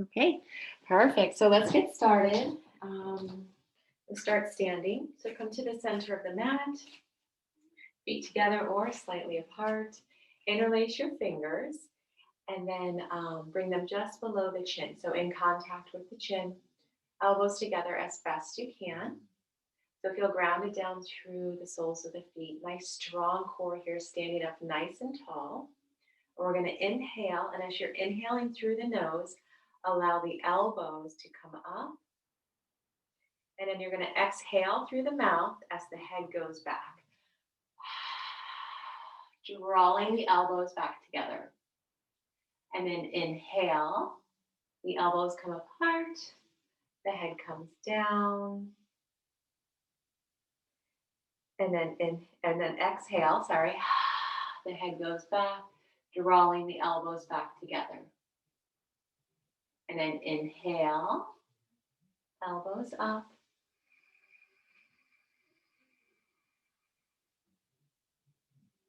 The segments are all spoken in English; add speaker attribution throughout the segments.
Speaker 1: Okay, perfect. So let's get started. We'll start standing. So come to the center of the mat, feet together or slightly apart. Interlace your fingers and then bring them just below the chin. So in contact with the chin, elbows together as best you can. So feel grounded down through the soles of the feet. Nice strong core here, standing up nice and tall. We're going to inhale, and as you're inhaling through the nose, allow the elbows to come up. And then you're going to exhale through the mouth as the head goes back. Drawing the elbows back together. And then inhale, the elbows come apart, the head comes down. And then exhale, the head goes back, drawing the elbows back together. And then inhale, elbows up.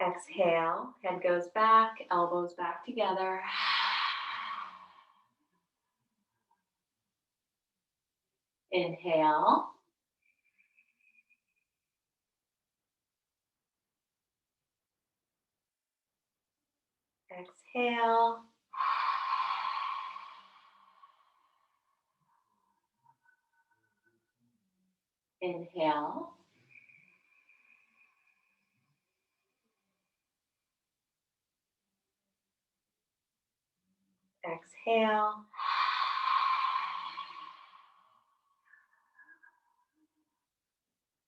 Speaker 1: Exhale, head goes back, elbows back together. Inhale. Exhale. Inhale. Exhale.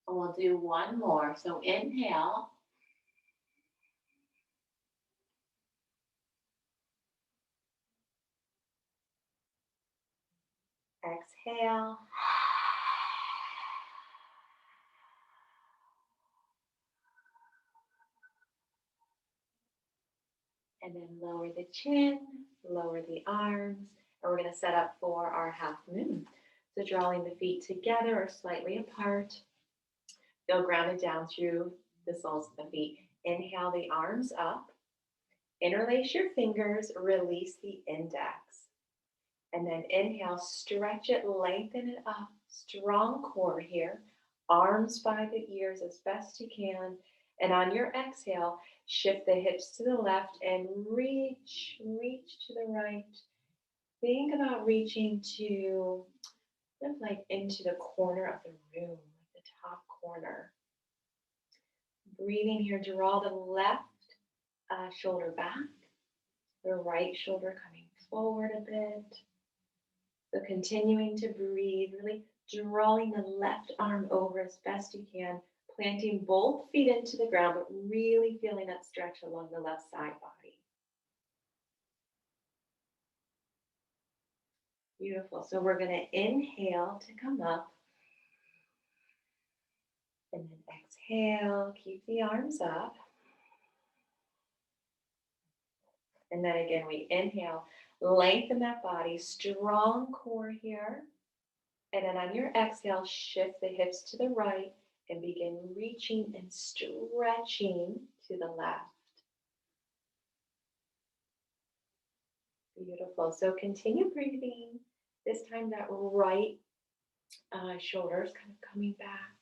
Speaker 1: And we'll do one more. So inhale. Exhale. And then lower the chin, lower the arms, and we're going to set up for our half moon. So drawing the feet together or slightly apart. Feel grounded down through the soles of the feet. Inhale the arms up. Interlace your fingers, release the index. And then inhale, stretch it, lengthen it up. Strong core here. Arms by the ears as best you can. And on your exhale, shift the hips to the left and reach to the right. Think about reaching to, like into the corner of the room, the top corner. Breathing here, draw the left shoulder back, the right shoulder coming forward a bit. So continuing to breathe, really drawing the left arm over as best you can, planting both feet into the ground, but really feeling that stretch along the left side body. Beautiful. So we're going to inhale to come up. And then exhale, keep the arms up. And then again, we inhale, lengthen that body, strong core here. And then on your exhale, shift the hips to the right and begin reaching and stretching to the left. Beautiful. So continue breathing. This time that right shoulder is kind of coming back.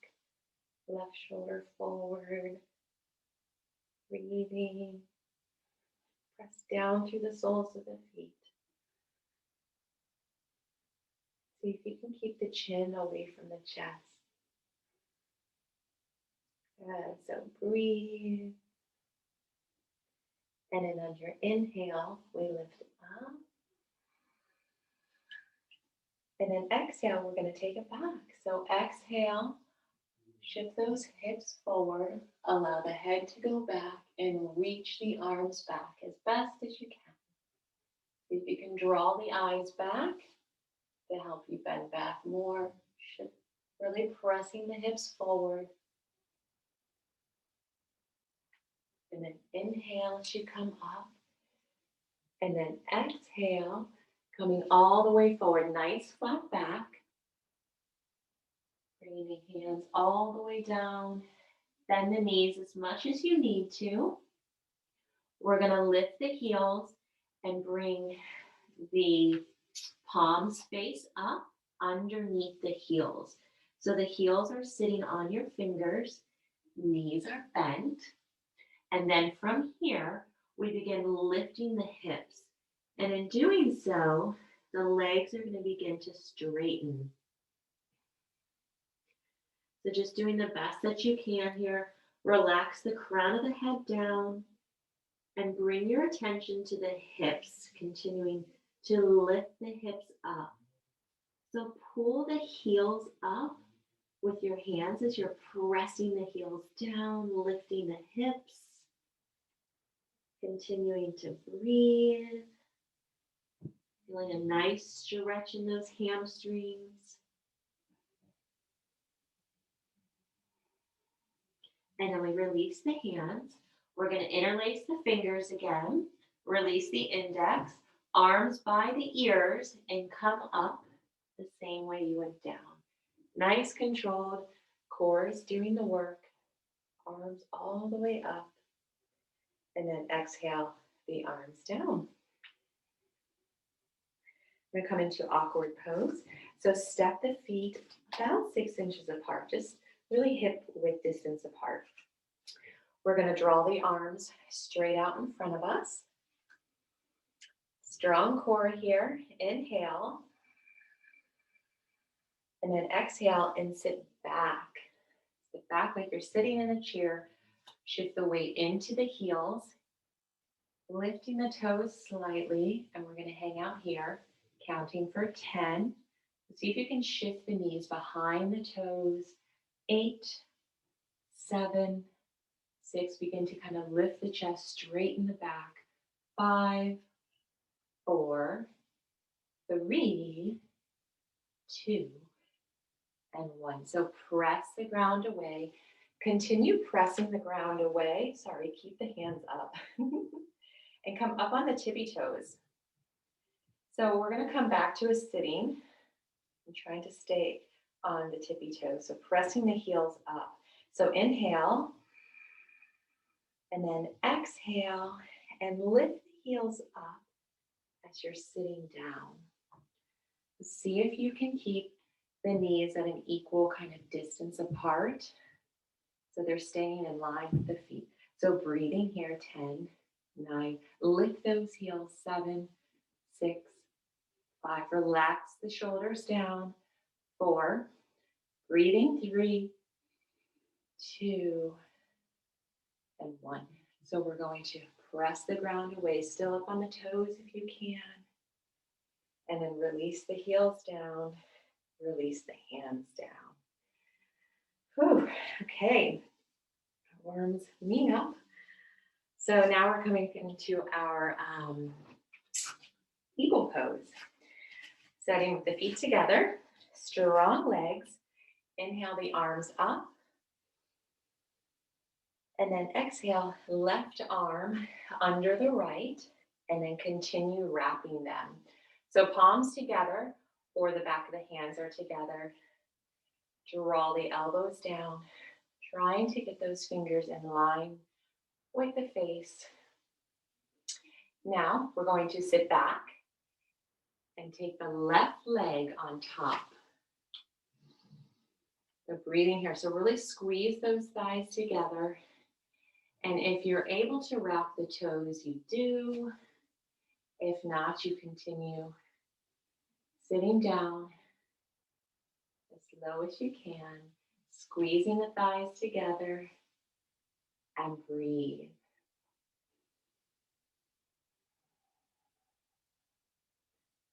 Speaker 1: Left shoulder forward. Breathing. Press down through the soles of the feet. See if you can keep the chin away from the chest. Good. So breathe. And then on your inhale, we lift up. And then exhale, we're going to take it back. So exhale, shift those hips forward. Allow the head to go back and reach the arms back as best as you can. See if you can draw the eyes back to help you bend back more. Really pressing the hips forward. And then inhale as you come up. And then exhale, coming all the way forward. Nice flat back. Bringing the hands all the way down. Bend the knees as much as you need to. We're going to lift the heels and bring the Palms face up underneath the heels. So the heels are sitting on your fingers, knees are bent. And then from here, we begin lifting the hips. And in doing so, the legs are going to begin to straighten. So just doing the best that you can here. Relax the crown of the head down and bring your attention to the hips, continuing to lift the hips up. So pull the heels up with your hands as you're pressing the heels down, lifting the hips, continuing to breathe, feeling a nice stretch in those hamstrings. And then we release the hands. We're going to interlace the fingers again, release the index, arms by the ears, and come up the same way you went down. Nice controlled, core is doing the work, arms all the way up, and then exhale the arms down. We're going to come into awkward pose. So step the feet about 6 inches apart, just really hip width distance apart. We're going to draw the arms straight out in front of us. Strong core here. Inhale. And then exhale and sit back. Sit back like you're sitting in a chair. Shift the weight into the heels. Lifting the toes slightly. And we're going to hang out here, counting for 10. See if you can shift the knees behind the toes. 8, 7, 6. Begin to kind of lift the chest, straighten the back. 5, 4, 3, 2, and 1. So press the ground away. Continue pressing the ground away. Sorry, keep the hands up. And come up on the tippy toes. So we're going to come back to a sitting. I'm trying to stay on the tippy toes. So pressing the heels up. So inhale. And then exhale. And lift the heels up as you're sitting down. See if you can keep the knees at an equal kind of distance apart. So they're staying in line with the feet. So breathing here, 10, 9. Lift those heels, 7, 6, 5. Relax the shoulders down, 4. Breathing, 3, 2, and 1. So we're going to press the ground away, still up on the toes if you can. And then release the heels down, release the hands down. Whew, okay, arms knee up. So now we're coming into our eagle pose. Setting with the feet together, strong legs. Inhale the arms up. And then exhale, left arm under the right, and then continue wrapping them. So palms together, or the back of the hands are together. Draw the elbows down, trying to get those fingers in line with the face. Now we're going to sit back and take the left leg on top. So breathing here. So really squeeze those thighs together. And if you're able to wrap the toes, you do. If not, you continue sitting down as low as you can, squeezing the thighs together, and breathe.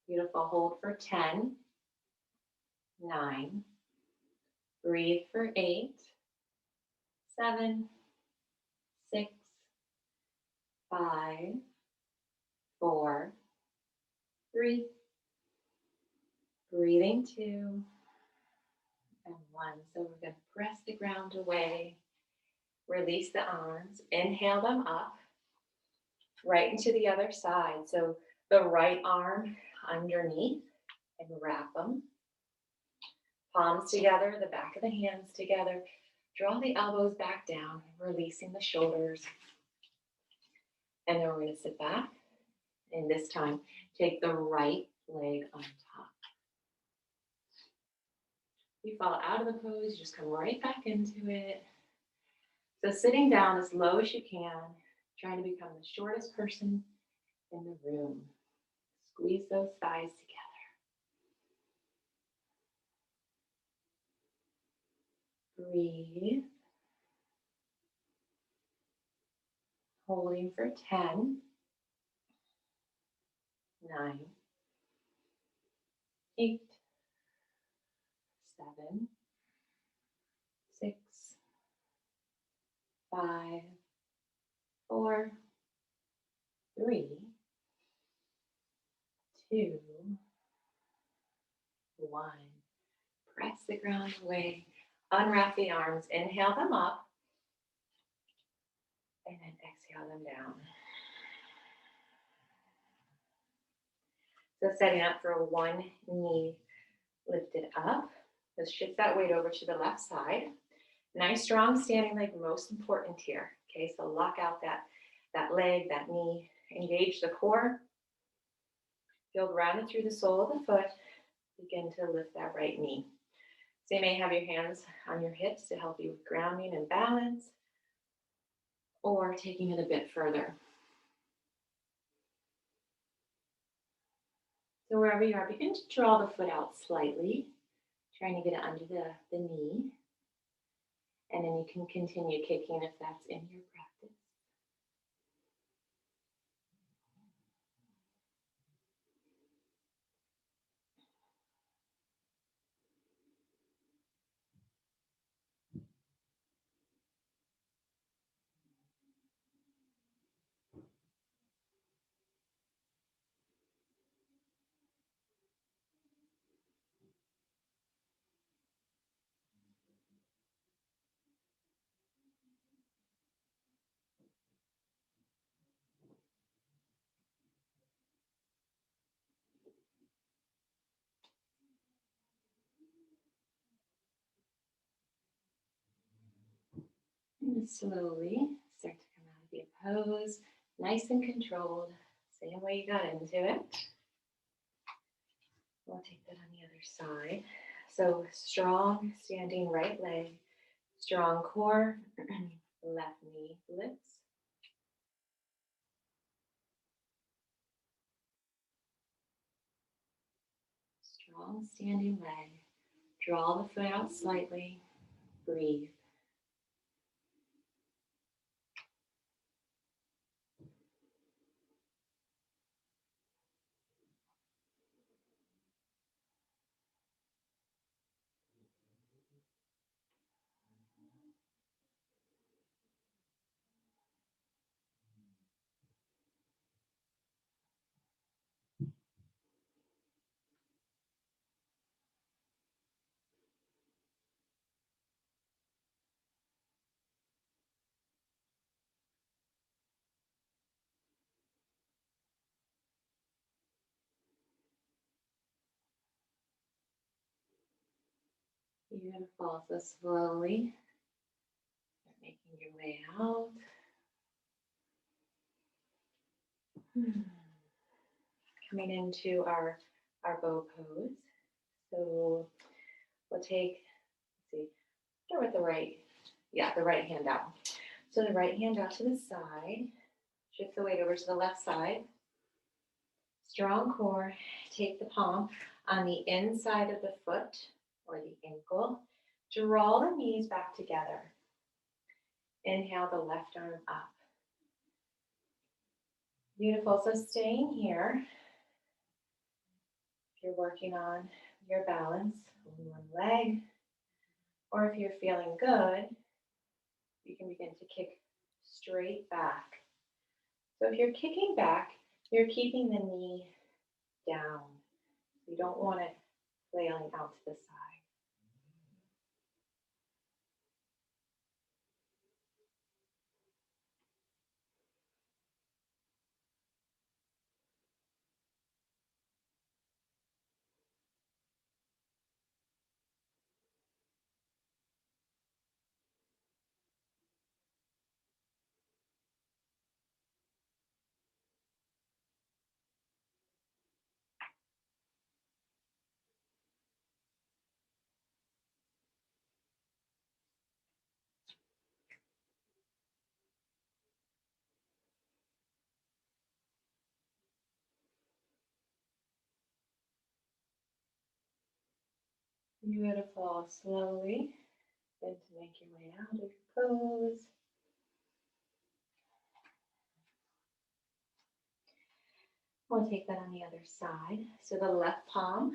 Speaker 1: Beautiful. Hold for 10, 9. Breathe for 8, 7, 6, 5, 4, 3. Breathing 2 and 1. So we're going to press the ground away. Release the arms. Inhale them up. Right into the other side. So the right arm underneath and wrap them. Palms together, the back of the hands together. Draw the elbows back down, releasing the shoulders. And then we're going to sit back. And this time, take the right leg on top. You fall out of the pose, you just come right back into it. So sitting down as low as you can, trying to become the shortest person in the room. Squeeze those thighs together. Breathe. Holding for 10, 9, 8, 7, 6, 5, 4, 3, 2, 1. Press the ground away. Unwrap the arms. Inhale them up. And then exhale them down. So setting up for one knee lifted up. Let's shift that weight over to the left side. Nice strong standing leg, most important here. Okay, so lock out that leg, that knee. Engage the core. Feel grounded through the sole of the foot. Begin to lift that right knee. So you may have your hands on your hips to help you with grounding and balance, or taking it a bit further. So wherever you are, begin to draw the foot out slightly, trying to get it under the knee. And then you can continue kicking if that's in your practice. And slowly start to come out of your pose, nice and controlled, same way you got into it. We'll take that on the other side. So strong standing right leg, strong core, left knee lifts. Strong standing leg. Draw the foot out slightly. Breathe. Beautiful. So slowly start making your way out. Coming into our bow pose. So we'll take, let's see, start with the right hand out. So the right hand out to the side. Shift the weight over to the left side. Strong core. Take the palm on the inside of the foot or the ankle. Draw the knees back together. Inhale the left arm up. Beautiful. So staying here. If you're working on your balance on one leg, or if you're feeling good, you can begin to kick straight back. So if you're kicking back, you're keeping the knee down. You don't want it flailing out to the side. Beautiful. Slowly begin to make your way out of your pose. We'll take that on the other side. So the left palm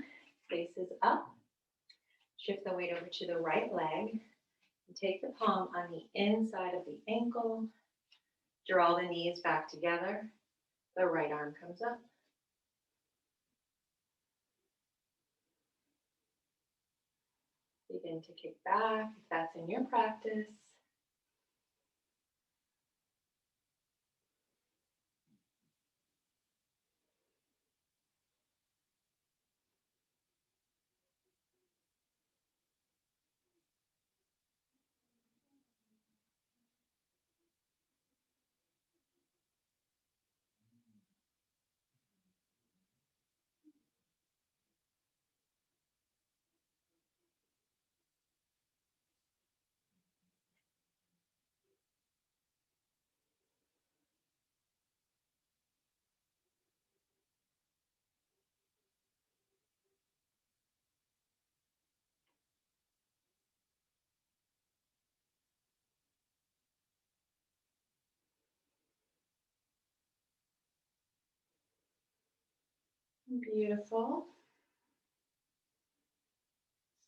Speaker 1: faces up. Shift the weight over to the right leg. And take the palm on the inside of the ankle. Draw the knees back together. The right arm comes up. Begin to kick back if that's in your practice. Beautiful.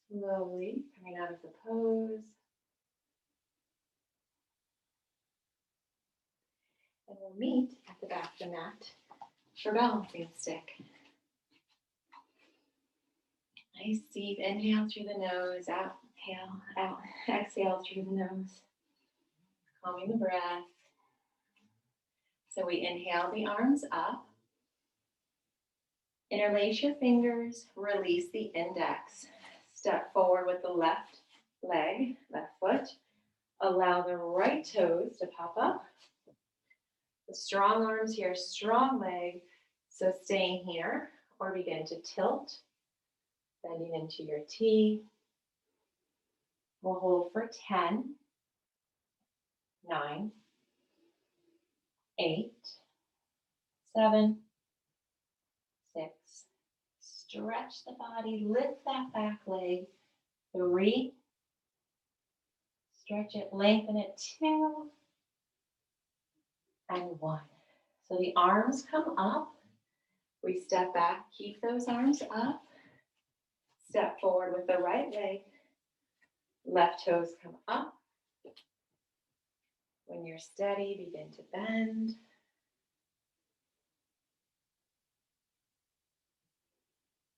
Speaker 1: Slowly coming out of the pose. And we'll meet at the back of the mat for balancing stick. Nice deep inhale through the nose, out, inhale, out, exhale through the nose. Calming the breath. So we inhale the arms up. Interlace your fingers, release the index. Step forward with the left leg, left foot. Allow the right toes to pop up. The strong arms here, strong leg. So staying here or begin to tilt, bending into your T. We'll hold for 10, 9, 8, 7, 6. Stretch the body, lift that back leg. 3. Stretch it, lengthen it. 2. And 1. So the arms come up. We step back, keep those arms up. Step forward with the right leg. Left toes come up. When you're steady, begin to bend.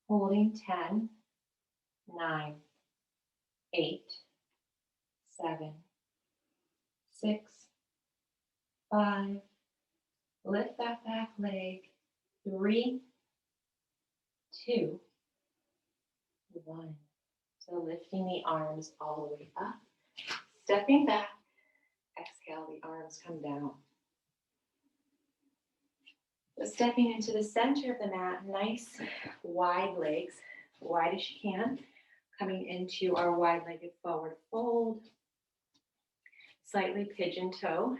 Speaker 1: Holding 10, 9, 8, 7, 6, 5. Lift that back leg. 3, 2, 1. So lifting the arms all the way up. Stepping back. Exhale, the arms come down. So stepping into the center of the mat, nice wide legs, wide as you can. Coming into our wide-legged forward fold. Slightly pigeon toe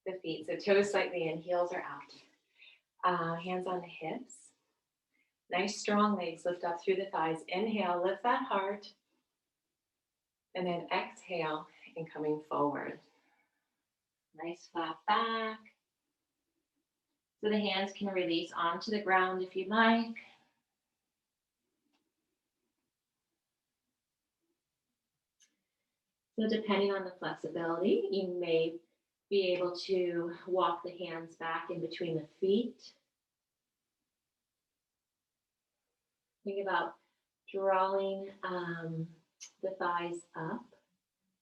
Speaker 1: the feet. So toes slightly in, heels are out. Hands on the hips. Nice strong legs, lift up through the thighs. Inhale, lift that heart. And then exhale and coming forward. Nice flat back. So the hands can release onto the ground if you like. So depending on the flexibility, you may be able to walk the hands back in between the feet. Think about drawing the thighs up,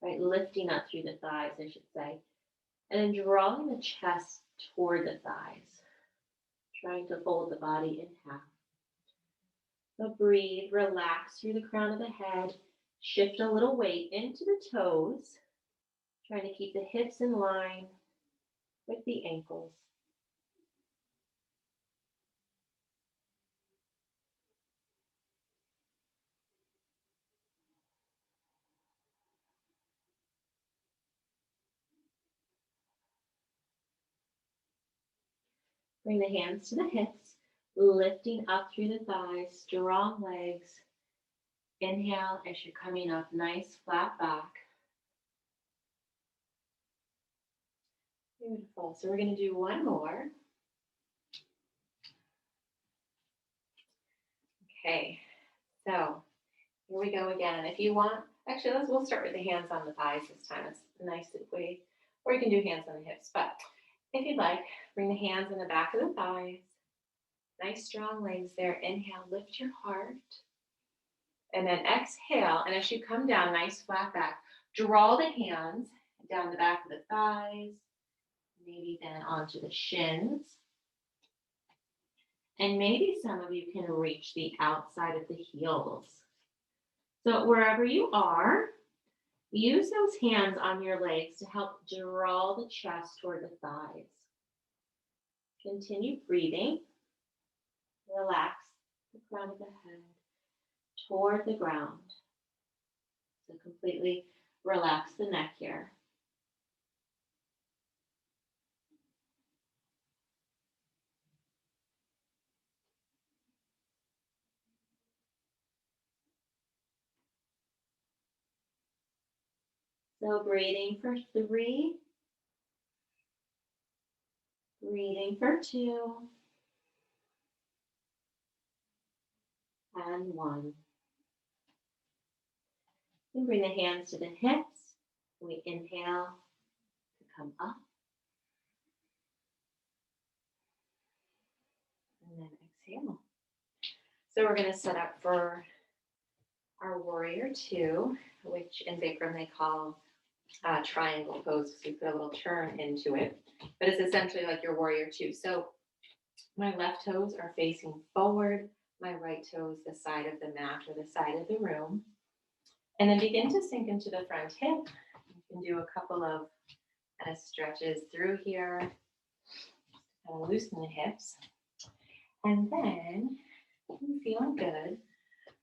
Speaker 1: right? Lifting up through the thighs, I should say. And then drawing the chest toward the thighs. Trying to fold the body in half. So breathe, relax through the crown of the head. Shift a little weight into the toes. Trying to keep the hips in line with the ankles. Bring the hands to the hips, lifting up through the thighs, strong legs. Inhale as you're coming up, nice flat back. Beautiful. So we're going to do one more. Okay, so here we go again. If you want, actually, we'll start with the hands on the thighs this time. It's a nice way, or you can do hands on the hips. But if you'd like, bring the hands in the back of the thighs. Nice strong legs there. Inhale, lift your heart. And then exhale, and as you come down, nice flat back, draw the hands down the back of the thighs, maybe then onto the shins. And maybe some of you can reach the outside of the heels. So wherever you are, use those hands on your legs to help draw the chest toward the thighs. Continue breathing. Relax the crown of the head toward the ground. So completely relax the neck here. So breathing for 3, breathing for 2, and 1. And bring the hands to the hips. We inhale to come up. And then exhale. So we're going to set up for our warrior 2, which in Bikram they call triangle pose. So you put a little turn into it. But it's essentially like your warrior 2. So my left toes are facing forward. My right toes the side of the mat or the side of the room. And then begin to sink into the front hip. You can do a couple of kind of stretches through here. Kind of loosen the hips. And then, feeling good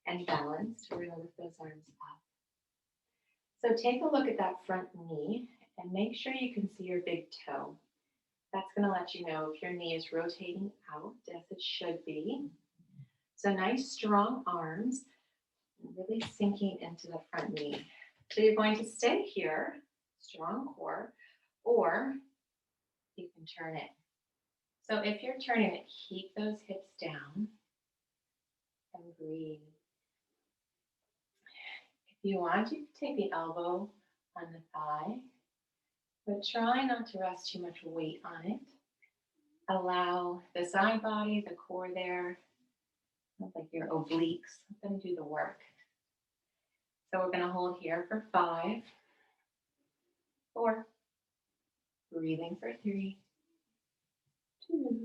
Speaker 1: and balanced, we're going to lift those arms up. So take a look at that front knee and make sure you can see your big toe. That's going to let you know if your knee is rotating out as it should be. So nice strong arms, really sinking into the front knee. So you're going to stay here, strong core, or you can turn it. So if you're turning it, keep those hips down and breathe. If you want, you can take the elbow on the thigh, but try not to rest too much weight on it. Allow the side body, the core there, like your obliques, let them do the work. So we're going to hold here for 5, 4, breathing for 3, 2, and 1.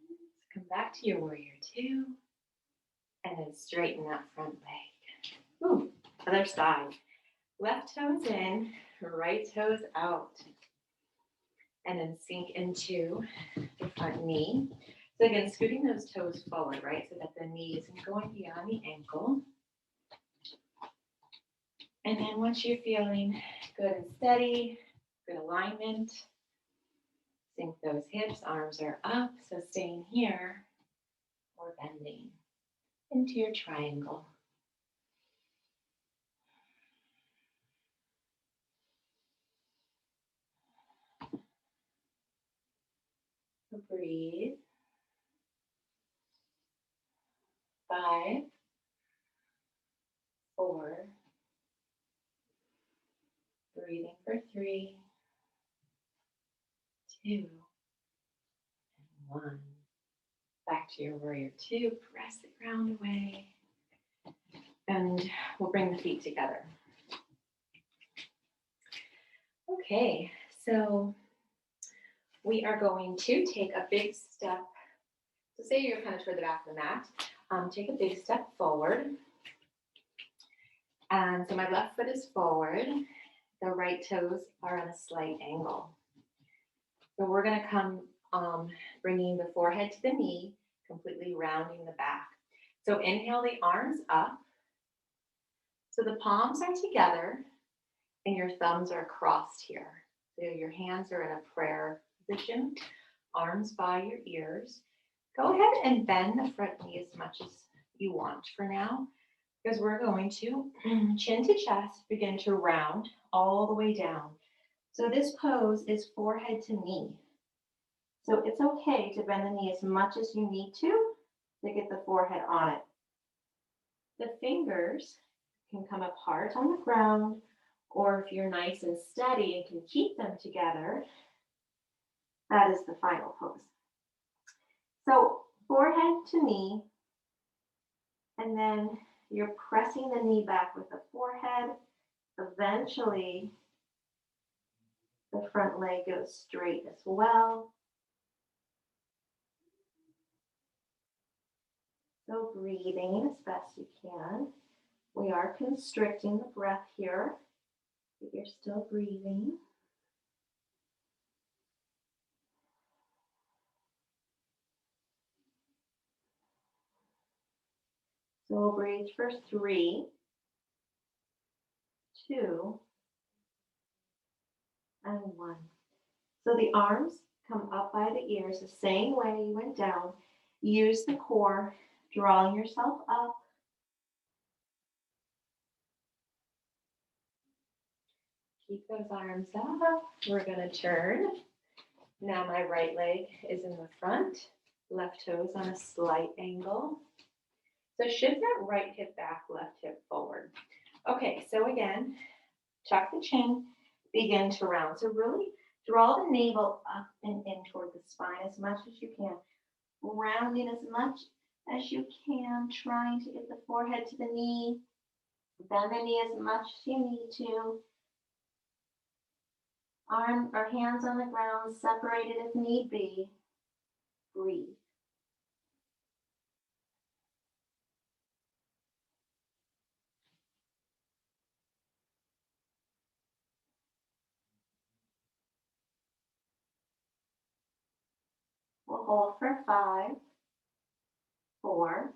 Speaker 1: Let's come back to your warrior 2, and then straighten that front leg. Ooh, other side. Left toes in, right toes out. And then sink into the front knee. So again, scooting those toes forward, right? So that the knee isn't going beyond the ankle. And then once you're feeling good and steady, good alignment, sink those hips, arms are up. So staying here or bending into your triangle. So breathe. 5, 4, breathing for 3, 2, and 1. Back to your warrior 2. Press the ground away. And we'll bring the feet together. Okay, so we are going to take a big step. So say you're kind of toward the back of the mat. Take a big step forward. And so my left foot is forward. The right toes are on a slight angle. So we're going to come bringing the forehead to the knee, completely rounding the back. So inhale the arms up. So the palms are together and your thumbs are crossed here. So your hands are in a prayer position, arms by your ears. Go ahead and bend the front knee as much as you want for now, because we're going to chin to chest, begin to round all the way down. So this pose is forehead to knee. So it's okay to bend the knee as much as you need to get the forehead on it. The fingers can come apart on the ground, or if you're nice and steady and can keep them together, that is the final pose. So forehead to knee, and then you're pressing the knee back with the forehead. Eventually, the front leg goes straight as well. So breathing as best you can. We are constricting the breath here, but you're still breathing. So we'll breathe for 3, 2, and 1. So the arms come up by the ears the same way you went down. Use the core, drawing yourself up. Keep those arms up. We're going to turn. Now my right leg is in the front, left toe is on a slight angle. So shift that right hip back, left hip forward. Okay, so again, tuck the chin, begin to round. So really draw the navel up and in toward the spine as much as you can. Rounding as much as you can, trying to get the forehead to the knee. Bend the knee as much as you need to. Arm or hands on the ground, separated if need be. Breathe. We'll hold for 5, 4,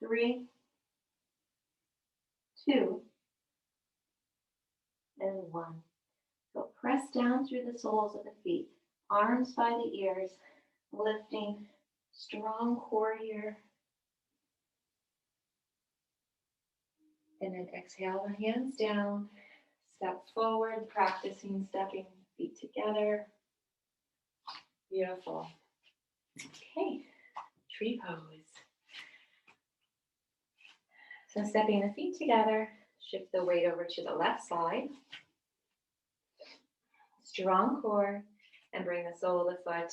Speaker 1: 3, 2, and 1. So press down through the soles of the feet, arms by the ears, lifting, strong core here. And then exhale the hands down, step forward, practicing stepping feet together. Beautiful. Okay, tree pose. So stepping the feet together, shift the weight over to the left side. Strong core, and bring the sole of the foot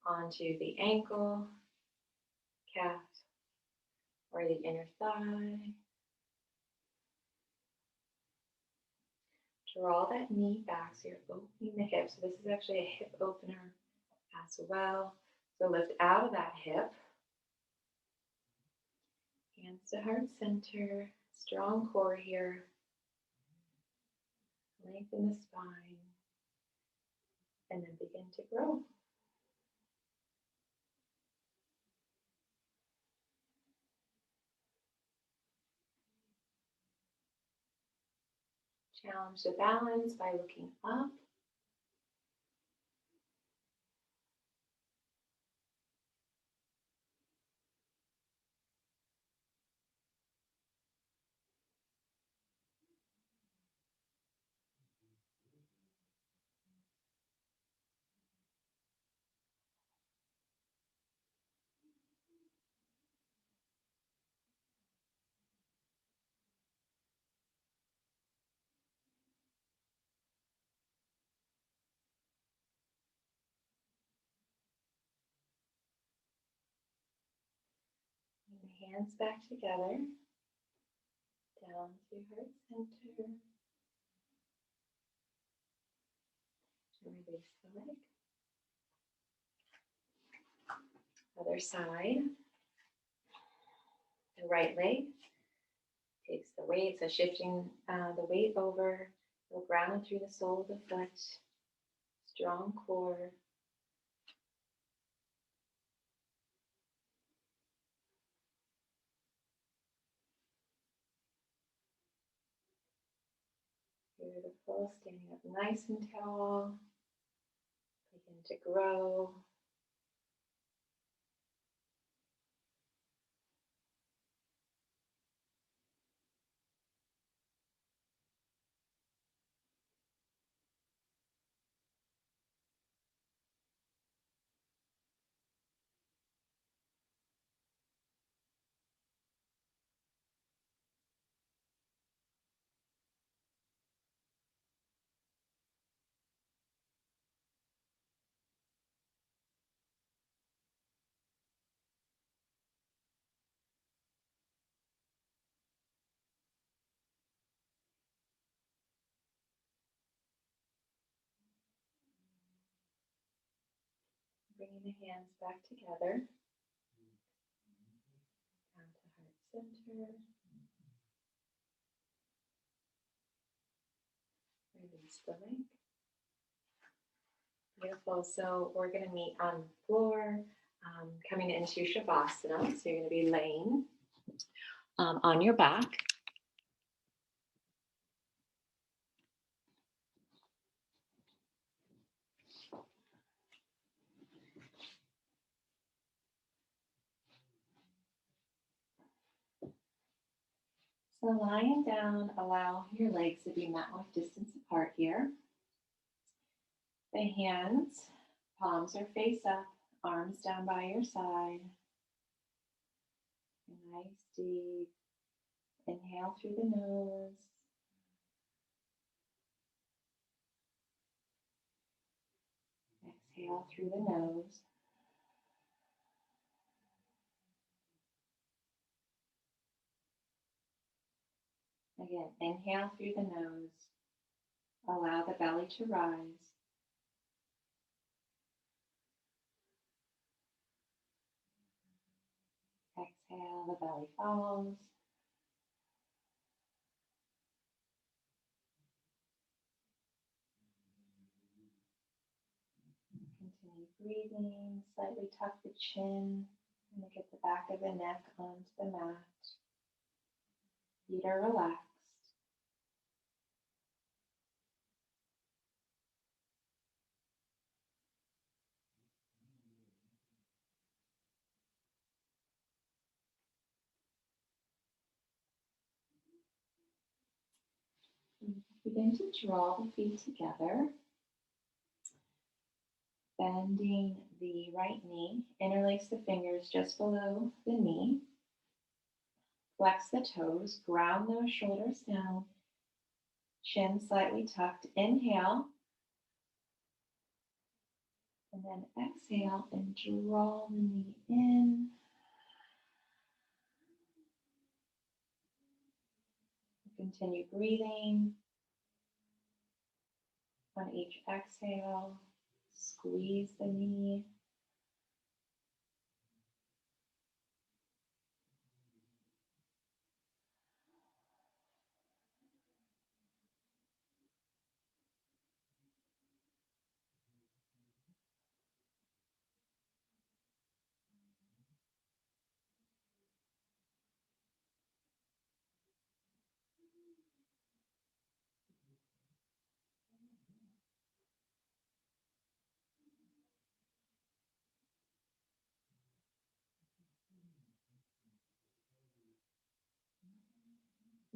Speaker 1: onto the ankle, calf, or the inner thigh. Draw that knee back so you're opening the hip. So this is actually a hip opener as well. So lift out of that hip. Hands to heart center. Strong core here. Lengthen the spine. And then begin to grow. Challenge the balance by looking up. Hands back together, down to heart center, and release the leg. Other side, the right leg takes the weight, so shifting the weight over, go grounded through the sole of the foot, strong core. Beautiful, standing up nice and tall. Begin to grow. Bringing the hands back together. Down to heart center. Release the leg. Beautiful. So we're going to meet on the floor, coming into Shavasana. So you're going to be laying on your back. So lying down, allow your legs to be mat width distance apart here. The hands, palms are face up, arms down by your side. Nice deep inhale through the nose. Exhale through the nose. Again, inhale through the nose. Allow the belly to rise. Exhale, the belly falls. Continue breathing. Slightly tuck the chin and get the back of the neck onto the mat. Feet are relaxed. Begin to draw the feet together. Bending the right knee, interlace the fingers just below the knee. Flex the toes, ground those shoulders down. Chin slightly tucked. Inhale. And then exhale and draw the knee in. Continue breathing. On each exhale, squeeze the knee.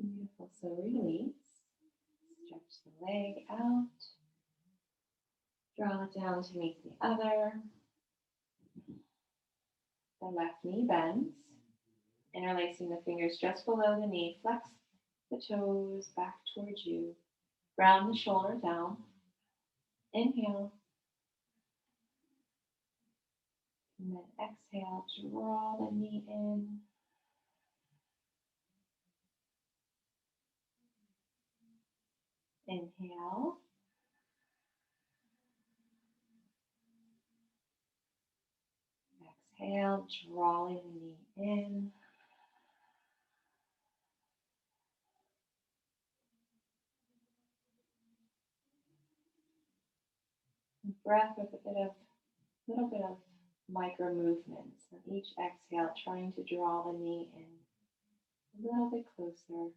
Speaker 1: Beautiful. So release. Stretch the leg out. Draw it down to meet the other. The left knee bends. Interlacing the fingers just below the knee. Flex the toes back towards you. Ground the shoulder down. Inhale. And then exhale. Draw the knee in. Inhale. Exhale, drawing the knee in. Breath with a little bit of micro movements. On each exhale, trying to draw the knee in a little bit closer.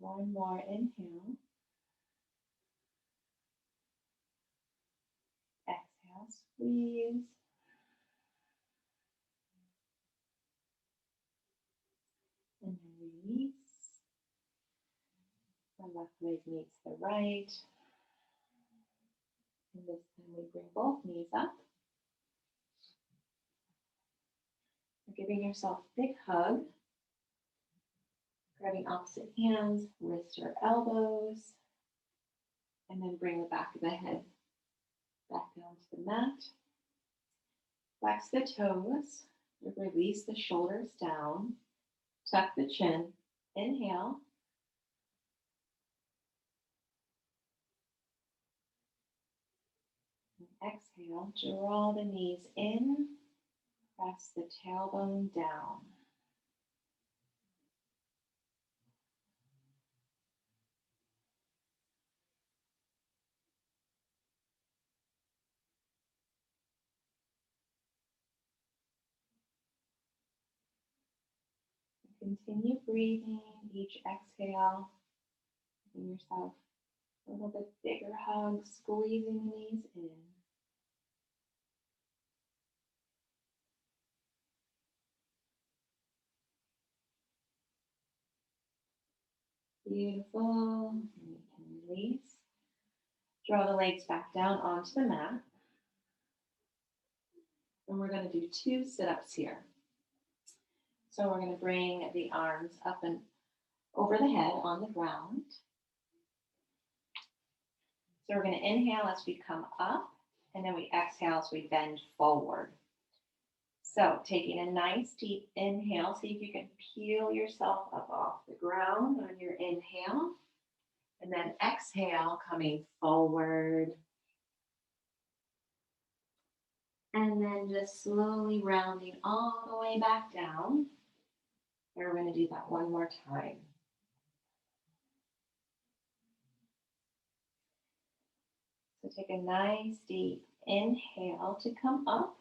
Speaker 1: One more inhale. Exhale, squeeze. And then release. The left leg meets the right. And this time we bring both knees up. You're giving yourself a big hug. Grabbing opposite hands, wrists or elbows. And then bring the back of the head back down to the mat. Flex the toes. Release the shoulders down. Tuck the chin. Inhale. And exhale. Draw the knees in. Press the tailbone down. Continue breathing. Each exhale, giving yourself a little bit bigger hug, squeezing the knees in. Beautiful. And you can release. Draw the legs back down onto the mat. And we're going to do 2 sit-ups here. So we're going to bring the arms up and over the head on the ground. So we're going to inhale as we come up, and then we exhale as we bend forward. So taking a nice deep inhale, see if you can peel yourself up off the ground on your inhale. And then exhale, coming forward. And then just slowly rounding all the way back down. And we're going to do that one more time. So take a nice deep inhale to come up.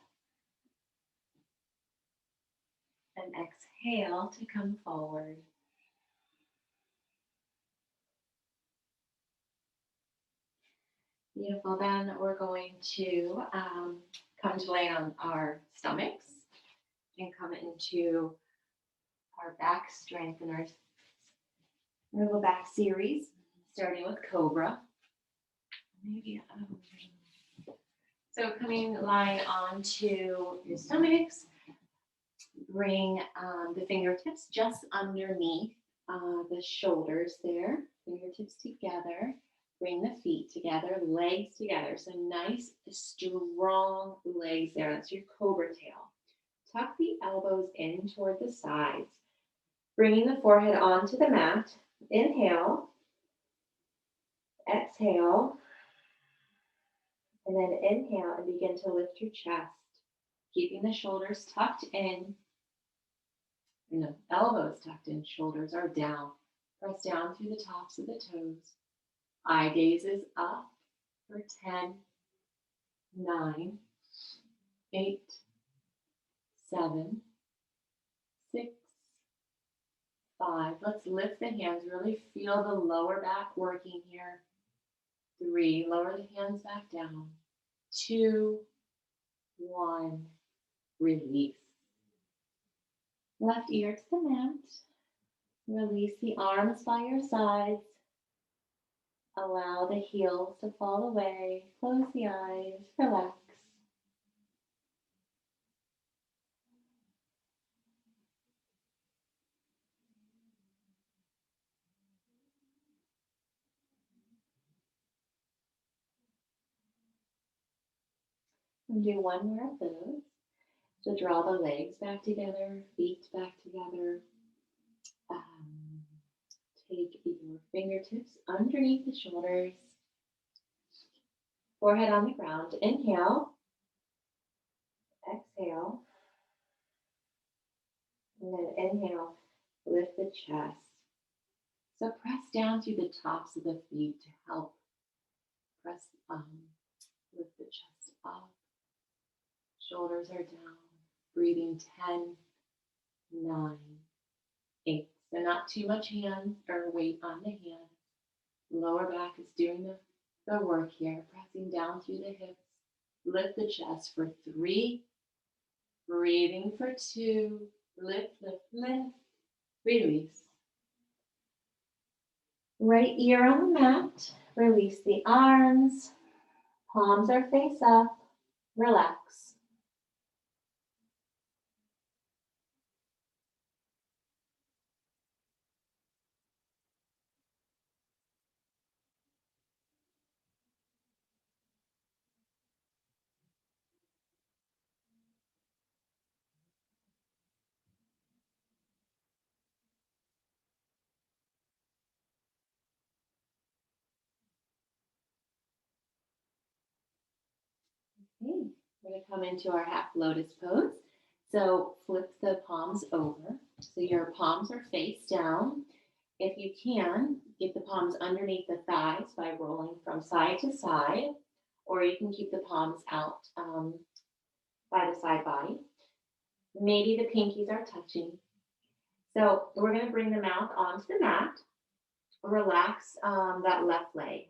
Speaker 1: And exhale to come forward. Beautiful. Then we're going to come to lay on our stomachs and come into our back strengtheners. Little back series, starting with Cobra. So lying onto your stomachs, bring the fingertips just underneath the shoulders there. Fingertips together. Bring the feet together, legs together. So nice, strong legs there. That's your cobra tail. Tuck the elbows in toward the sides. Bringing the forehead onto the mat. Inhale. Exhale. And then inhale and begin to lift your chest. Keeping the shoulders tucked in. And the elbows tucked in, shoulders are down. Press down through the tops of the toes. Eye gazes up for 10, 9, 8, 7, 6, 5. Let's lift the hands. Really feel the lower back working here. 3. Lower the hands back down. 2, 1. Release. Left ear to the mat. Release the arms by your sides. Allow the heels to fall away. Close the eyes. Relax. And do one more of those. So draw the legs back together, feet back together. Take your fingertips underneath the shoulders. Forehead on the ground. Inhale. Exhale. And then inhale. Lift the chest. So press down through the tops of the feet to help press lift the chest up. Shoulders are down. Breathing 10, 9, 8. So not too much hand or weight on the hands. Lower back is doing the work here. Pressing down through the hips. Lift the chest for 3. Breathing for 2. Lift, lift, lift. Release. Right ear on the mat. Release the arms. Palms are face up. Relax. Okay, we're going to come into our half lotus pose. So flip the palms over. So your palms are face down. If you can, get the palms underneath the thighs by rolling from side to side, or you can keep the palms out by the side body. Maybe the pinkies are touching. So we're going to bring the mouth onto the mat. Relax that left leg.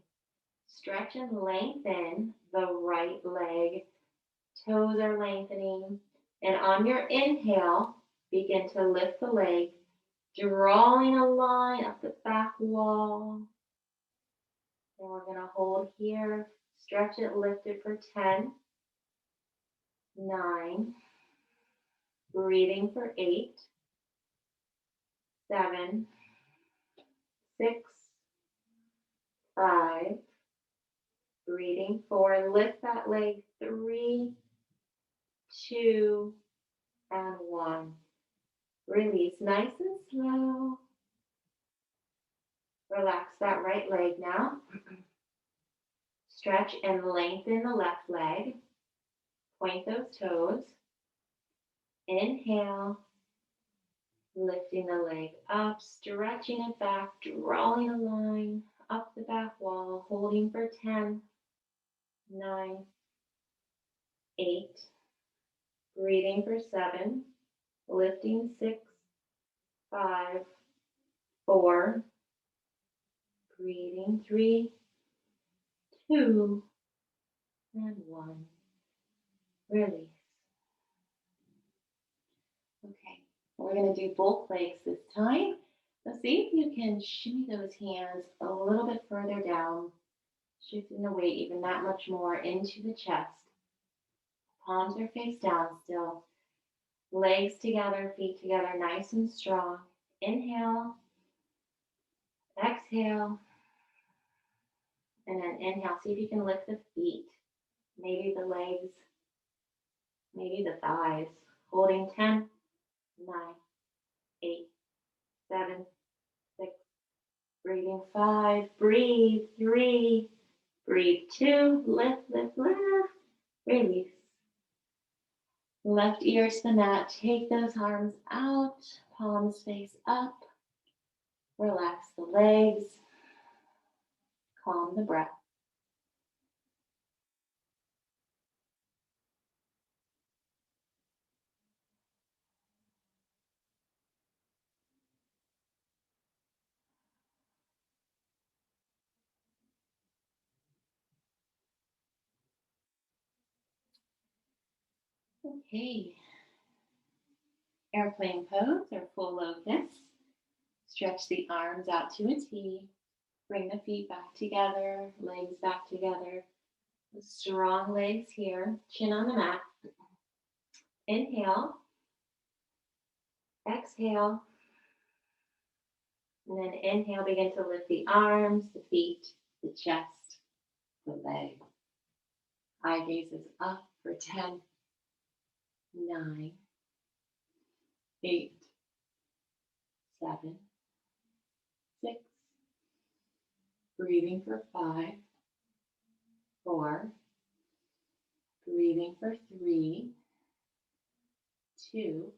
Speaker 1: Stretch and lengthen the right leg. Toes are lengthening. And on your inhale, begin to lift the leg, drawing a line up the back wall. And we're going to hold here. Stretch it, lift it for 10, 9, breathing for 8, 7, 6, 5, breathing 4. Lift that leg, 3, 2, and 1. Release nice and slow. Relax that right leg now. Stretch and lengthen the left leg. Point those toes. Inhale. Lifting the leg up, stretching it back, drawing a line up the back wall, holding for 10, 9, 8, breathing for 7, lifting 6, 5, 4, breathing 3, 2, and 1. Release. Okay, we're going to do both legs this time. So see if you can shimmy those hands a little bit further down, shifting the weight even that much more into the chest. Palms are face down still. Legs together, feet together, nice and strong. Inhale, exhale, and then inhale. See if you can lift the feet, maybe the legs, maybe the thighs. Holding 10, 9, 8, 7, 6, breathing 5, breathe 3, breathe 2, lift, lift, lift, release. Left ear to the mat, take those arms out, palms face up, relax the legs, calm the breath. Okay, airplane pose or full lotus. Stretch the arms out to a T. Bring the feet back together, legs back together. Strong legs here, chin on the mat. Inhale, exhale, and then inhale, begin to lift the arms, the feet, the chest, the legs. Eye gaze is up for 10, 9, 8, 7, 6, breathing for 5, 4, breathing for 3, 2,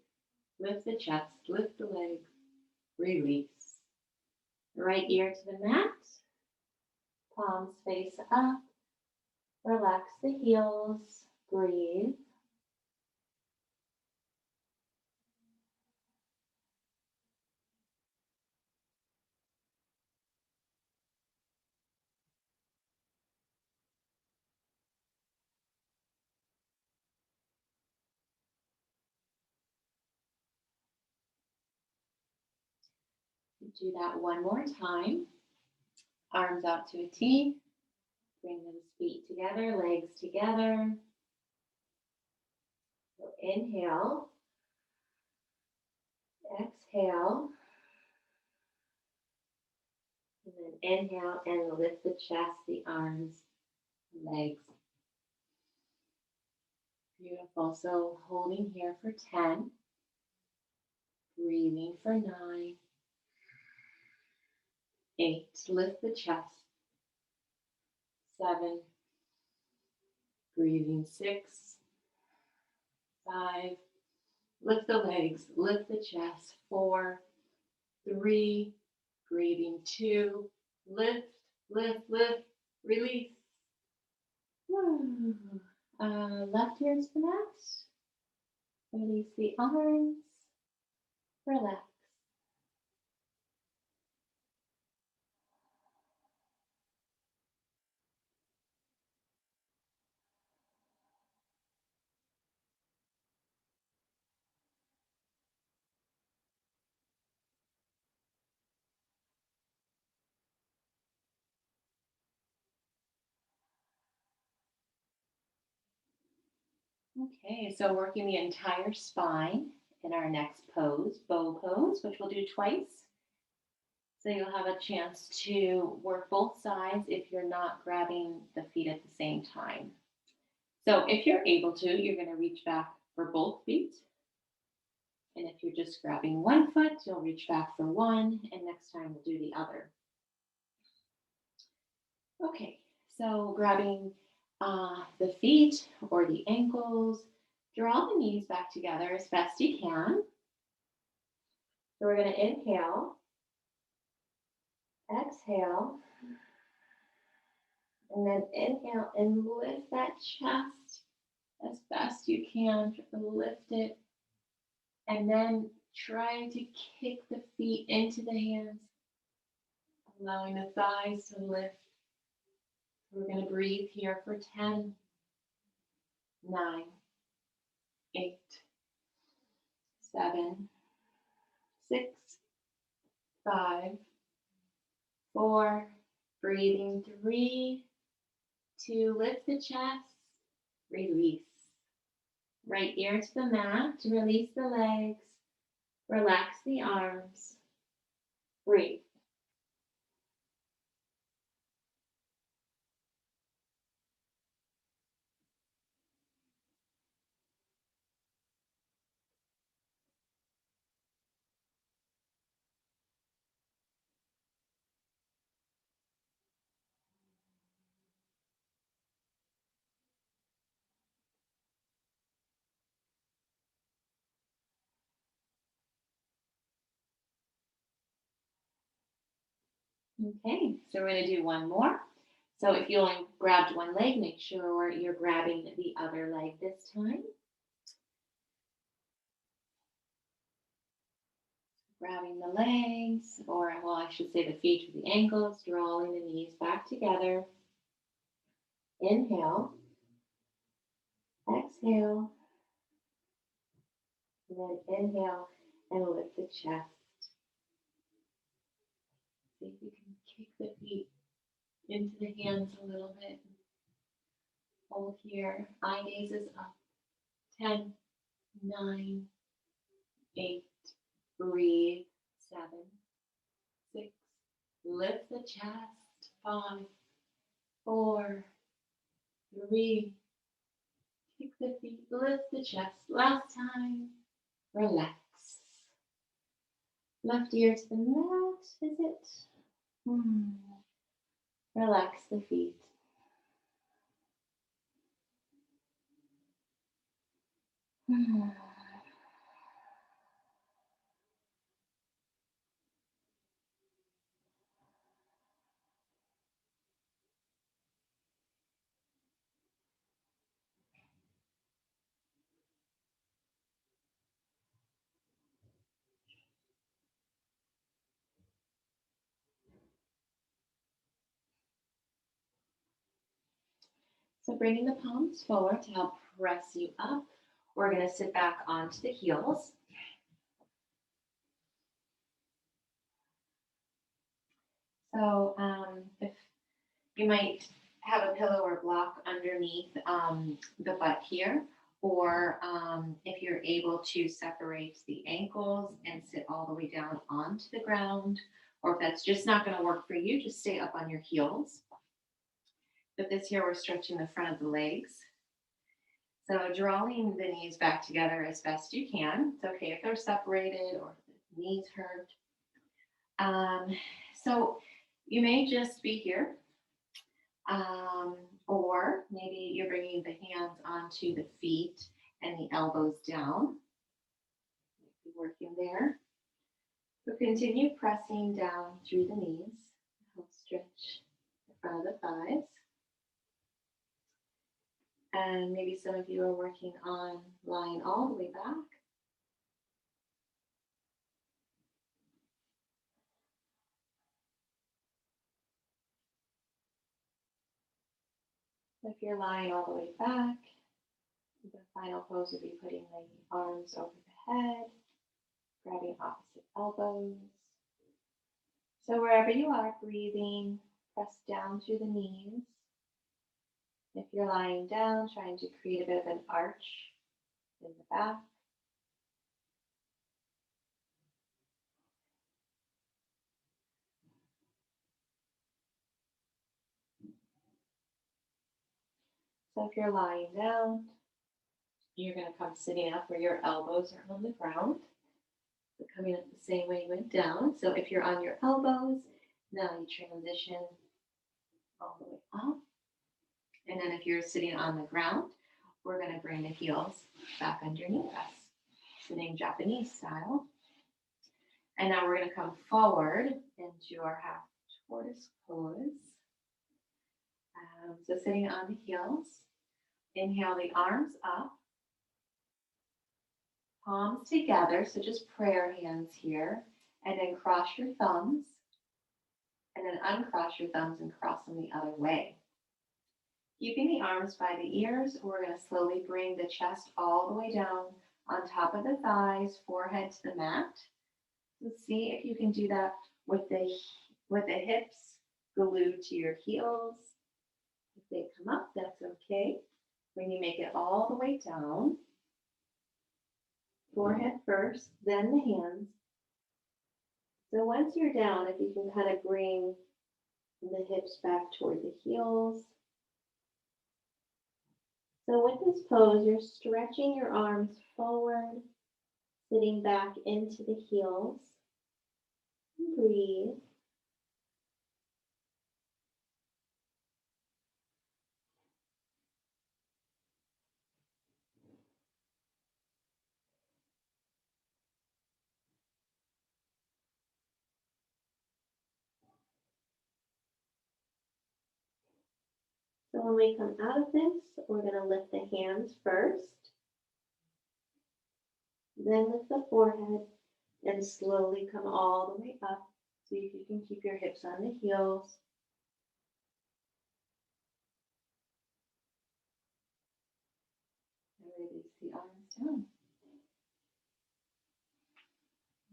Speaker 1: lift the chest, lift the legs, release. Right ear to the mat, palms face up, relax the heels, breathe. Do that one more time. Arms out to a T. Bring those feet together, legs together. So inhale. Exhale. And then inhale and lift the chest, the arms, legs. Beautiful. So holding here for 10. Breathing for 9. 8. Lift the chest. 7. Breathing 6, 5. Lift the legs, lift the chest. 4, 3. Breathing 2. Lift, lift, lift. Release. Left ear to the mat. Release the arms. Relax. Okay, so working the entire spine in our next pose, bow pose, which we'll do twice. So you'll have a chance to work both sides if you're not grabbing the feet at the same time. So if you're able to, you're going to reach back for both feet. And if you're just grabbing one foot, you'll reach back for one, and next time we'll do the other. Okay, so grabbing the feet or the ankles, draw the knees back together as best you can. So we're going to inhale, exhale, and then inhale and lift that chest as best you can. Lift it, and then try to kick the feet into the hands, allowing the thighs to lift. We're going to breathe here for 10, 9, 8, 7, 6, 5, 4, breathing 3, 2, lift the chest, release. Right ear to the mat, release the legs, relax the arms, breathe. Okay, so we're going to do one more. So if you only grabbed one leg, make sure you're grabbing the other leg this time. Grabbing the legs, or well, I should say the feet or the ankles, drawing the knees back together. Inhale, exhale, and then inhale and lift the chest. See if you can kick the feet into the hands a little bit. Hold here. Eye gaze is up. 10, 9, 8. Breathe. 7, 6. Lift the chest. 5, 4, 3. Kick the feet. Lift the chest. Last time. Relax. Left ear to the mat. Is it? Relax the feet. So bringing the palms forward to help press you up, we're going to sit back onto the heels. So if you might have a pillow or block underneath the butt here, or if you're able to separate the ankles and sit all the way down onto the ground, or if that's just not going to work for you, just stay up on your heels. But this here, we're stretching the front of the legs. So drawing the knees back together as best you can. It's okay if they're separated or if the knees hurt. So you may just be here, Or maybe you're bringing the hands onto the feet and the elbows down. Maybe working there. So continue pressing down through the knees. Help stretch the front of the thighs. And maybe some of you are working on lying all the way back. If you're lying all the way back, the final pose would be putting the arms over the head, grabbing opposite elbows. So wherever you are, breathing, press down through the knees. If you're lying down, trying to create a bit of an arch in the back. So if you're lying down, you're going to come sitting up where your elbows are on the ground. So coming up the same way you went down. So if you're on your elbows, now you transition all the way up. And then if you're sitting on the ground, we're going to bring the heels back underneath us, sitting Japanese style. And now we're going to come forward into our half tortoise pose. So sitting on the heels, inhale the arms up, palms together, so just prayer hands here, and then cross your thumbs, and then uncross your thumbs and cross them the other way. Keeping the arms by the ears, we're going to slowly bring the chest all the way down on top of the thighs, forehead to the mat. So see if you can do that with the hips glued to your heels. If they come up, that's okay. When you make it all the way down, forehead first, then the hands. So once you're down, if you can kind of bring the hips back toward the heels. So with this pose, you're stretching your arms forward, sitting back into the heels. Breathe. So when we come out of this, we're going to lift the hands first, then lift the forehead, and slowly come all the way up. See if you can keep your hips on the heels. And release the arms down.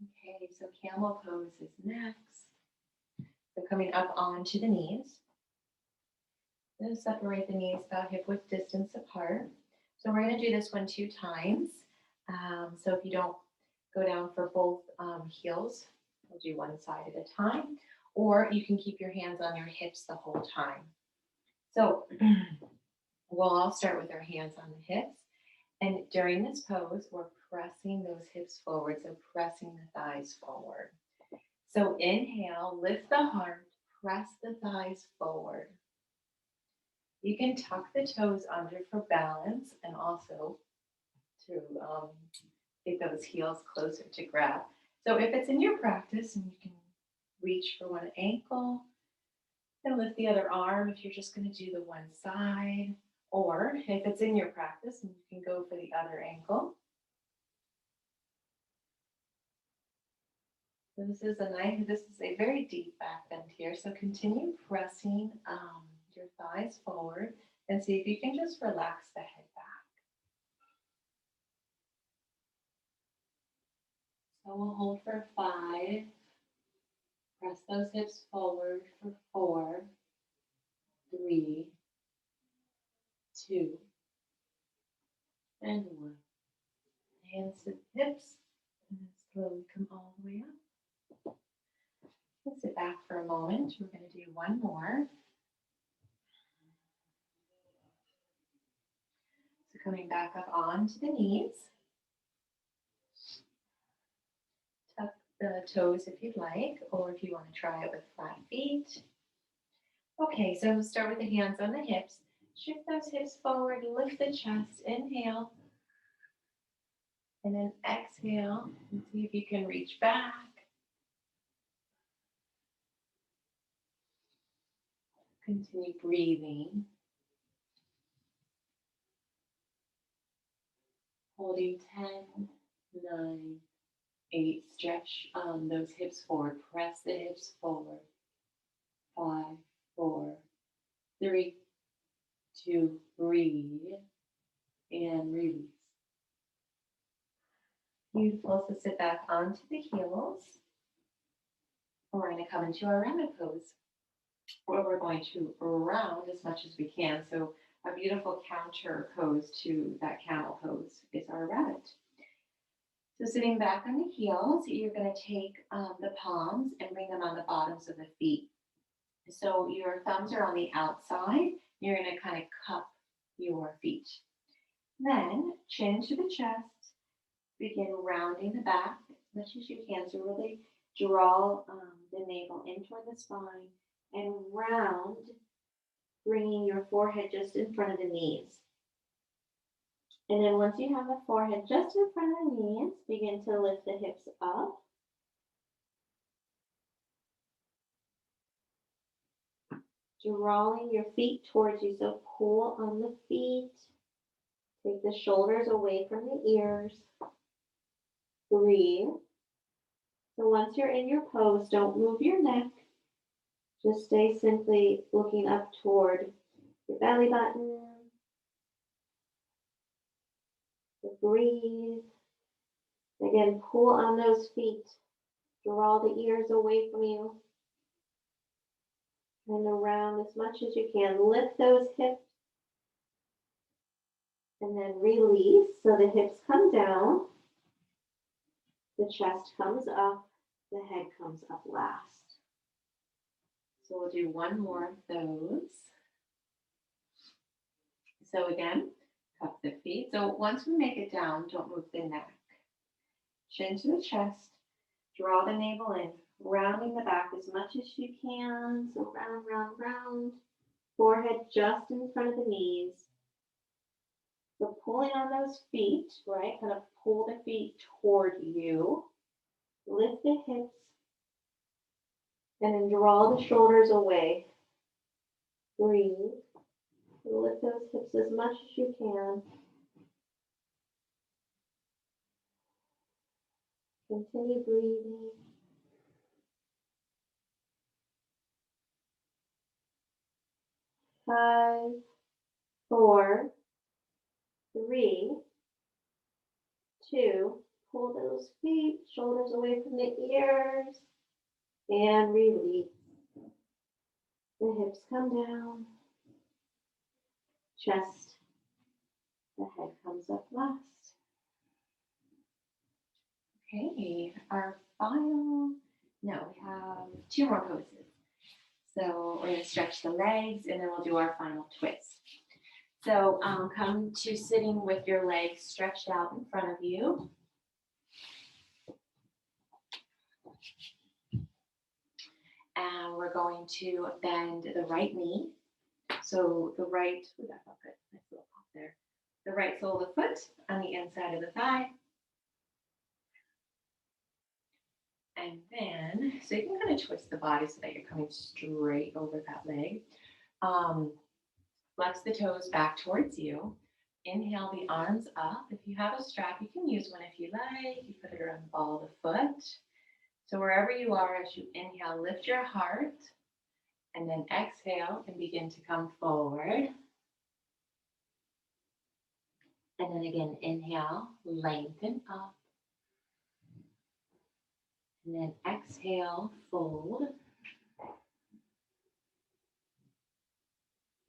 Speaker 1: Okay, so Camel Pose is next. So coming up onto the knees. Going to separate the knees about hip width distance apart. So we're going to do this one 2 times. So if you don't go down for both heels, we'll do one side at a time, or you can keep your hands on your hips the whole time. So we'll all start with our hands on the hips. And during this pose, we're pressing those hips forward, so pressing the thighs forward. So inhale, lift the heart, press the thighs forward. You can tuck the toes under for balance and also to get those heels closer to grab. So if it's in your practice and you can reach for one ankle and lift the other arm if you're just going to do the one side, or if it's in your practice and you can go for the other ankle. So this is a very deep back bend here. So continue pressing your thighs forward and see if you can just relax the head back. So we'll hold for 5. Press those hips forward for 4, 3, 2, and 1. Hands to the hips, and then slowly come all the way up. We'll sit back for a moment. We're going to do one more. So coming back up onto the knees. Tuck the toes if you'd like, or if you want to try it with flat feet. Okay, so we'll start with the hands on the hips. Shift those hips forward, lift the chest, inhale. And then exhale, and see if you can reach back. Continue breathing. Holding 10, 9, 8. Stretch those hips forward. Press the hips forward. 5, 4, 3, 2, breathe. And release. Beautiful. So sit back onto the heels. We're going to come into our rabbit pose, where we're going to round as much as we can. So a beautiful counter pose to that camel pose is our rabbit. So sitting back on the heels, you're going to take the palms and bring them on the bottoms of the feet. So your thumbs are on the outside. You're going to kind of cup your feet. Then chin to the chest. Begin rounding the back as much as you can. So really draw the navel in toward the spine and round, bringing your forehead just in front of the knees. And then once you have the forehead just in front of the knees, begin to lift the hips up. Drawing your feet towards you, so pull on the feet. Take the shoulders away from the ears. Breathe. So once you're in your pose, don't move your neck. Just stay simply looking up toward your belly button. So breathe. Again, pull on those feet. Draw the ears away from you. And around as much as you can. Lift those hips. And then release. So the hips come down. The chest comes up. The head comes up last. So we'll do one more of those. So again, cup the feet. So once we make it down, don't move the neck. Chin to the chest. Draw the navel in. Rounding the back as much as you can. So round, round, round. Forehead just in front of the knees. So pulling on those feet, right? Kind of pull the feet toward you. Lift the hips. And then draw the shoulders away. Breathe. Lift those hips as much as you can. Continue breathing. Five, 4, 3, 2. Pull those feet, shoulders away from the ears, and release. The hips come down. Chest. The head comes up last. Okay, our final, no, we have 2 more poses. So we're going to stretch the legs and then we'll do our final twist. So come to sitting with your legs stretched out in front of you. And we're going to bend the right knee. So the right, oh, that felt good, nice little pop there. The right sole of the foot on the inside of the thigh. And then, so you can kind of twist the body so that you're coming straight over that leg. Flex the toes back towards you. Inhale the arms up. If you have a strap, you can use one if you like. You put it around the ball of the foot. So wherever you are, as you inhale, lift your heart. And then exhale and begin to come forward. And then again, inhale, lengthen up. And then exhale, fold.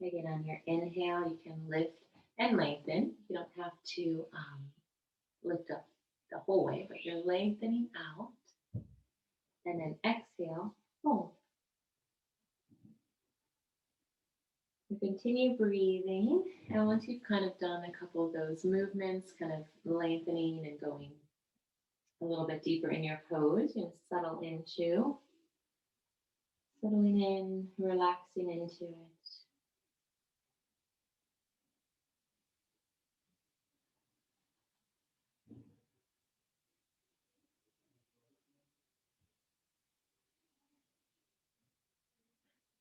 Speaker 1: Again, on your inhale, you can lift and lengthen. You don't have to lift up the whole way, but you're lengthening out. And then exhale, fold. You continue breathing. And once you've kind of done a couple of those movements, kind of lengthening and going a little bit deeper in your pose, you settle into, settling in, relaxing into it.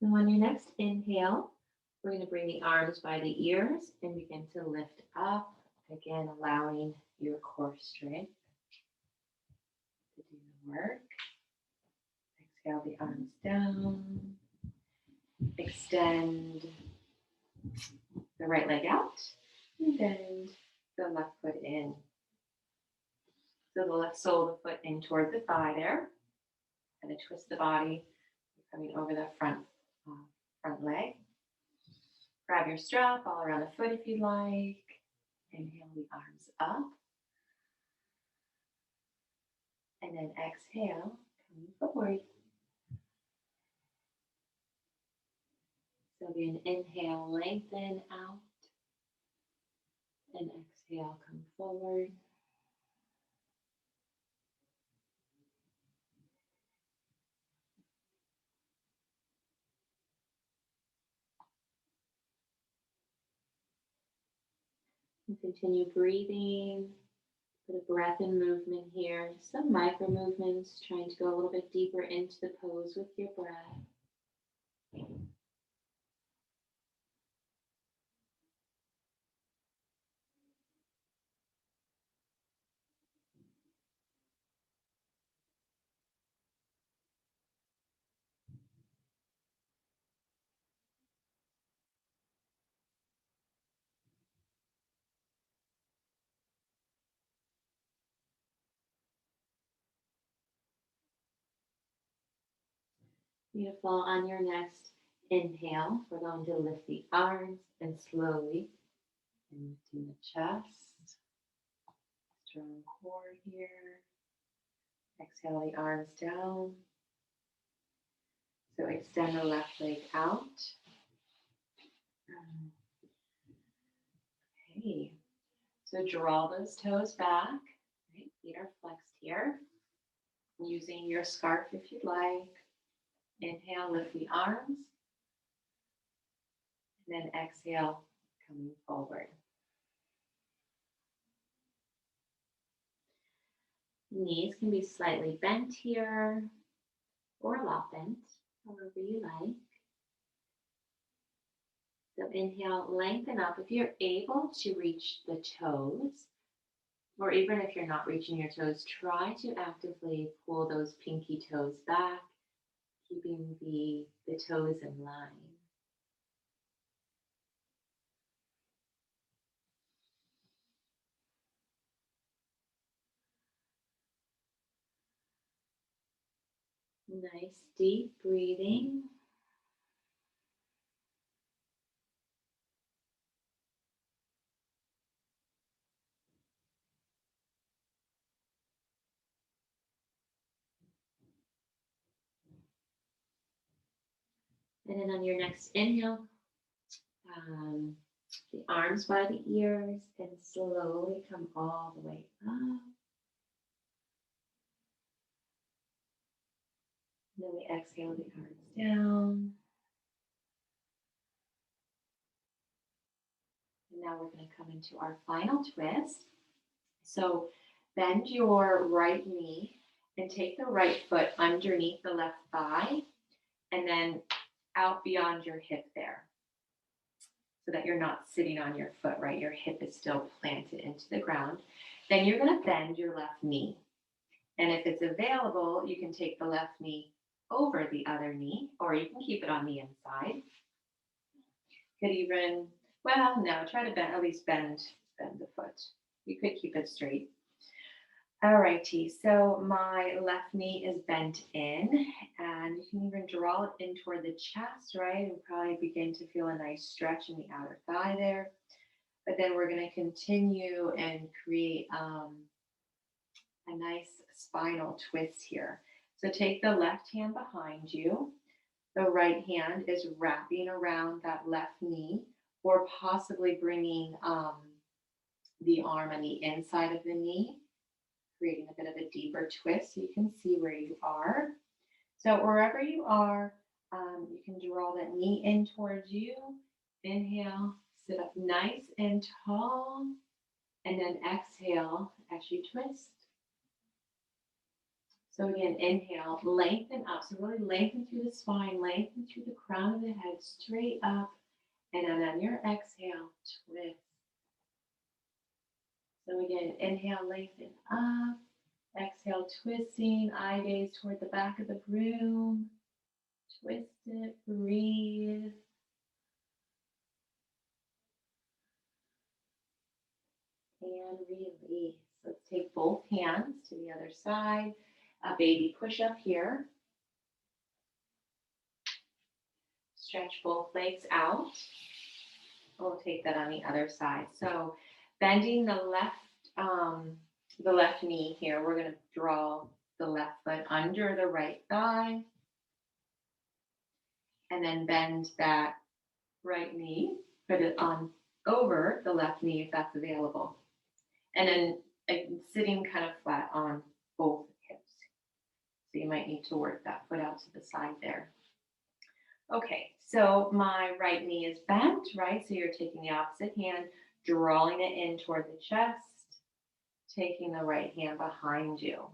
Speaker 1: Now on your next inhale, we're going to bring the arms by the ears and begin to lift up, again allowing your core strength to do the work. Exhale the arms down. Extend the right leg out and bend the left foot in. So the left sole of the foot in toward the thigh there. And twist the body, coming over the front leg. Grab your strap all around the foot if you'd like. Inhale the arms up. And then exhale, coming forward. So again, inhale, lengthen out. And exhale, come forward. And continue breathing. Put a breath and movement here. Some micro movements, trying to go a little bit deeper into the pose with your breath. Beautiful. On your next inhale, we're going to lift the arms and slowly and lifting the chest. Strong core here. Exhale the arms down. So extend the left leg out. Okay. So draw those toes back. Right? Feet are flexed here. Using your scarf if you'd like. Inhale, lift the arms. And then exhale, coming forward. Knees can be slightly bent here or a lot bent, however you like. So inhale, lengthen up. If you're able to reach the toes, or even if you're not reaching your toes, try to actively pull those pinky toes back, keeping the toes in line. Nice deep breathing. And then on your next inhale, the arms by the ears and slowly come all the way up. And then we exhale the arms down. And now we're going to come into our final twist. So bend your right knee and take the right foot underneath the left thigh and then out beyond your hip there, so that you're not sitting on your foot, right? Your hip is still planted into the ground. Then you're going to bend your left knee. And if it's available, you can take the left knee over the other knee, or you can keep it on the inside. Could even, well, no, try to bend, at least bend the foot. You could keep it straight. All righty, so my left knee is bent in, and you can even draw it in toward the chest, right? And probably begin to feel a nice stretch in the outer thigh there. But then we're going to continue and create a nice spinal twist here. So take the left hand behind you. The right hand is wrapping around that left knee, or possibly bringing the arm on the inside of the knee, creating a bit of a deeper twist so you can see where you are. So wherever you are, you can draw that knee in towards you. Inhale, sit up nice and tall, and then exhale as you twist. So again, inhale, lengthen up. So really lengthen through the spine, lengthen through the crown of the head, straight up. And then on your exhale, twist. So again, inhale, lengthen up. Exhale, twisting, eye gaze toward the back of the room. Twist it, breathe. And release. Let's take both hands to the other side. A baby push up here. Stretch both legs out. We'll take that on the other side. So bending the left knee here. We're going to draw the left foot under the right thigh. And then bend that right knee. Put it on over the left knee if that's available. And then sitting kind of flat on both hips. So you might need to work that foot out to the side there. Okay, so my right knee is bent, right? So you're taking the opposite hand, drawing it in toward the chest, taking the right hand behind you.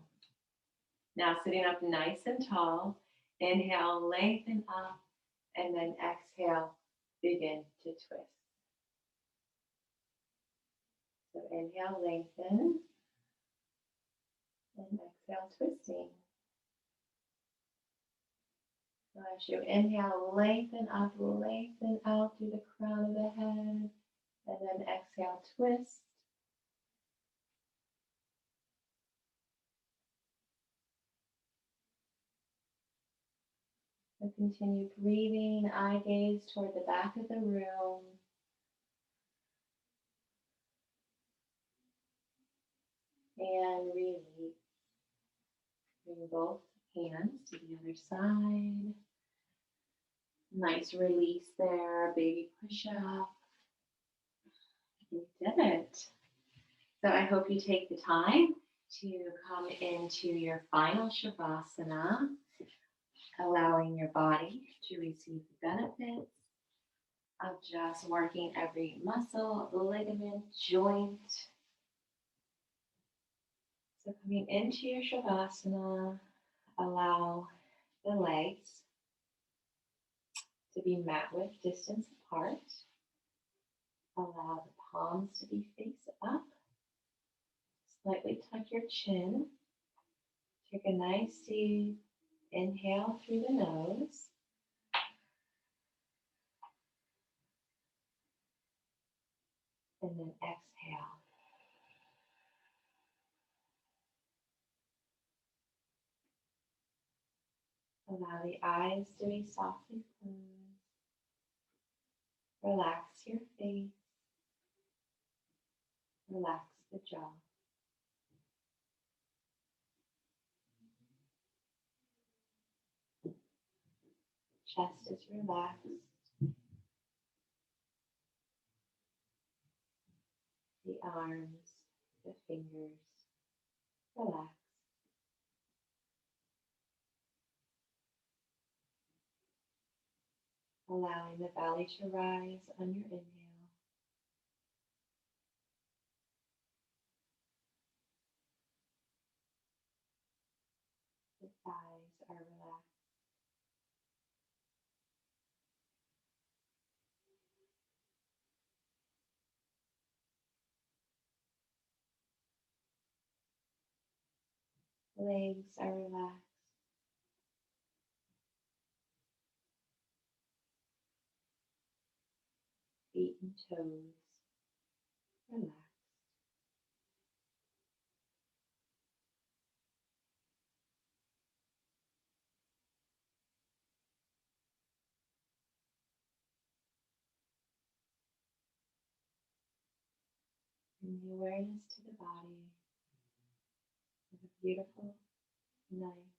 Speaker 1: Now sitting up nice and tall, inhale, lengthen up, and then exhale, begin to twist. So inhale, lengthen, and exhale, twisting. So as you inhale, lengthen up, lengthen out through the crown of the head, and then exhale, twist. So continue breathing, eye gaze toward the back of the room. And release. Bring both hands to the other side. Nice release there, baby push up. You did it. So I hope you take the time to come into your final Shavasana, allowing your body to receive the benefits of just working every muscle, ligament, joint. So coming into your Shavasana, allow the legs to be mat width distance apart. Allow the palms to be face up. Slightly tuck your chin. Take a nice deep inhale through the nose. And then exhale. Allow the eyes to be softly closed. Relax your face. Relax the jaw. Chest is relaxed. The arms, the fingers, relax. Allowing the belly to rise on your inhale. The thighs are relaxed. Legs are relaxed. Feet and toes relaxed. Bring the awareness to the body with a beautiful, nice